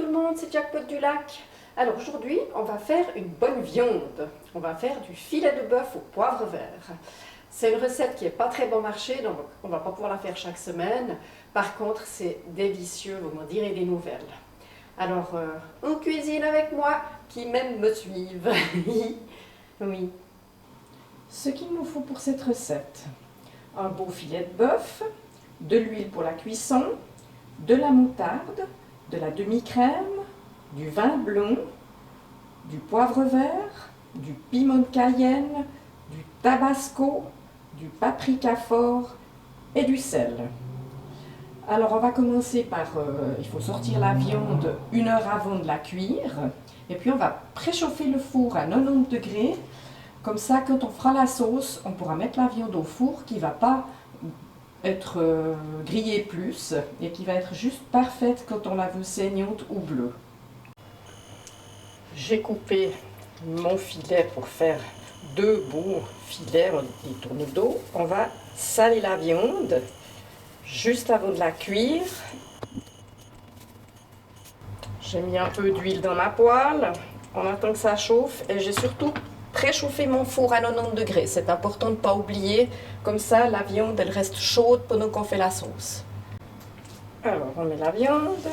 le monde, c'est Jackpot du Lac. Alors aujourd'hui, on va faire une bonne viande. On va faire du filet de bœuf au poivre vert. C'est une recette qui n'est pas très bon marché, donc on ne va pas pouvoir la faire chaque semaine. Par contre, c'est délicieux, vous m'en direz des nouvelles. Alors, on cuisine avec moi, qui même me suivent. Oui. Ce qu'il nous faut pour cette recette: un beau filet de bœuf, de l'huile pour la cuisson, de la moutarde, de la demi-crème, du vin blond, du poivre vert, du piment de Cayenne, du tabasco, du paprika fort et du sel. Alors on va commencer par, il faut sortir la viande 1 heure avant de la cuire, et puis on va préchauffer le four à 90 degrés. Comme ça, quand on fera la sauce, on pourra mettre la viande au four qui ne va pas être grillée plus et qui va être juste parfaite quand on la veut saignante ou bleue. J'ai coupé mon filet pour faire 2 beaux filets, des tourneaux d'eau. On va saler la viande juste avant de la cuire. J'ai mis un peu d'huile dans ma poêle. On attend que ça chauffe et j'ai surtout préchauffé mon four à 90 degrés. C'est important de ne pas oublier. Comme ça, la viande, elle reste chaude pendant qu'on fait la sauce. Alors, on met la viande.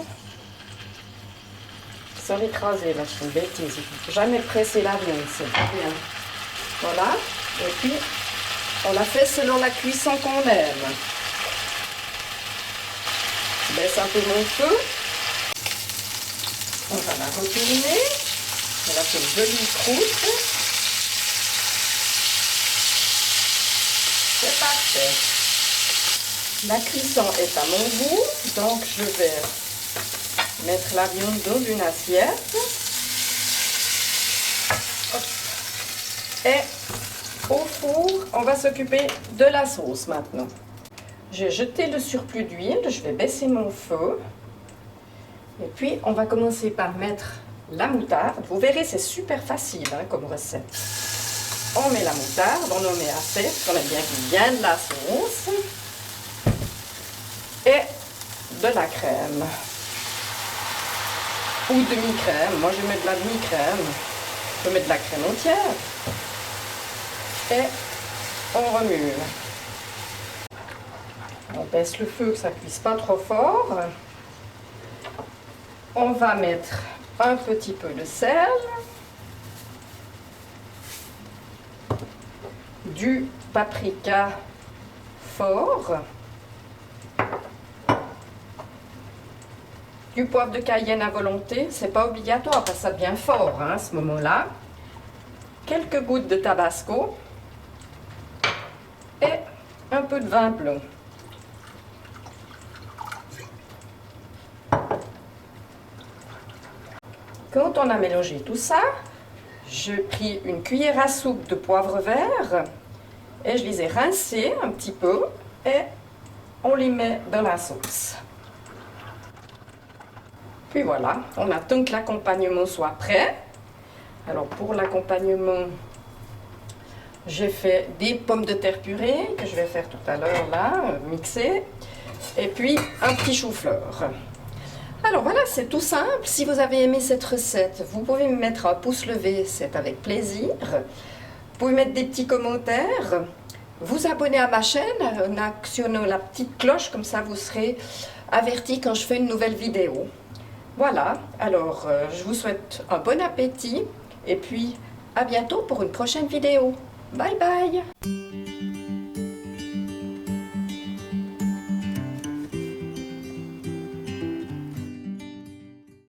Sans l'écraser, là, je fais une bêtise. Il ne faut jamais presser la viande, c'est pas bien. Voilà. Et puis, on la fait selon la cuisson qu'on aime. Je baisse un peu mon feu. On va la retourner. On la fait une jolie croûte. C'est parfait. La cuisson est à mon goût, donc je vais mettre la viande dans une assiette. Hop. Et au four, on va s'occuper de la sauce maintenant. J'ai jeté le surplus d'huile, je vais baisser mon feu. Et puis, on va commencer par mettre la moutarde. Vous verrez, c'est super facile comme recette. On met la moutarde, on en met assez, parce qu'on aime bien qu'il y ait de la sauce. Et de la crème. Ou demi-crème. Moi, je mets de la demi-crème. Je peux mettre de la crème entière. Et on remue. On baisse le feu, que ça ne cuise pas trop fort. On va mettre un petit peu de sel. Du paprika fort. Du poivre de Cayenne à volonté, c'est pas obligatoire parce que ça devient fort à ce moment-là. Quelques gouttes de tabasco et un peu de vin blond. Quand on a mélangé tout ça, j'ai pris une cuillère à soupe de poivre vert et je les ai rincés un petit peu et on les met dans la sauce. Puis voilà, on attend que l'accompagnement soit prêt. Alors pour l'accompagnement, j'ai fait des pommes de terre purées que je vais faire tout à l'heure là, mixer. Et puis un petit chou-fleur. Alors voilà, c'est tout simple. Si vous avez aimé cette recette, vous pouvez me mettre un pouce levé, c'est avec plaisir. Vous pouvez mettre des petits commentaires. Vous abonner à ma chaîne en actionnant la petite cloche, comme ça vous serez averti quand je fais une nouvelle vidéo. Voilà, alors je vous souhaite un bon appétit et puis à bientôt pour une prochaine vidéo. Bye bye!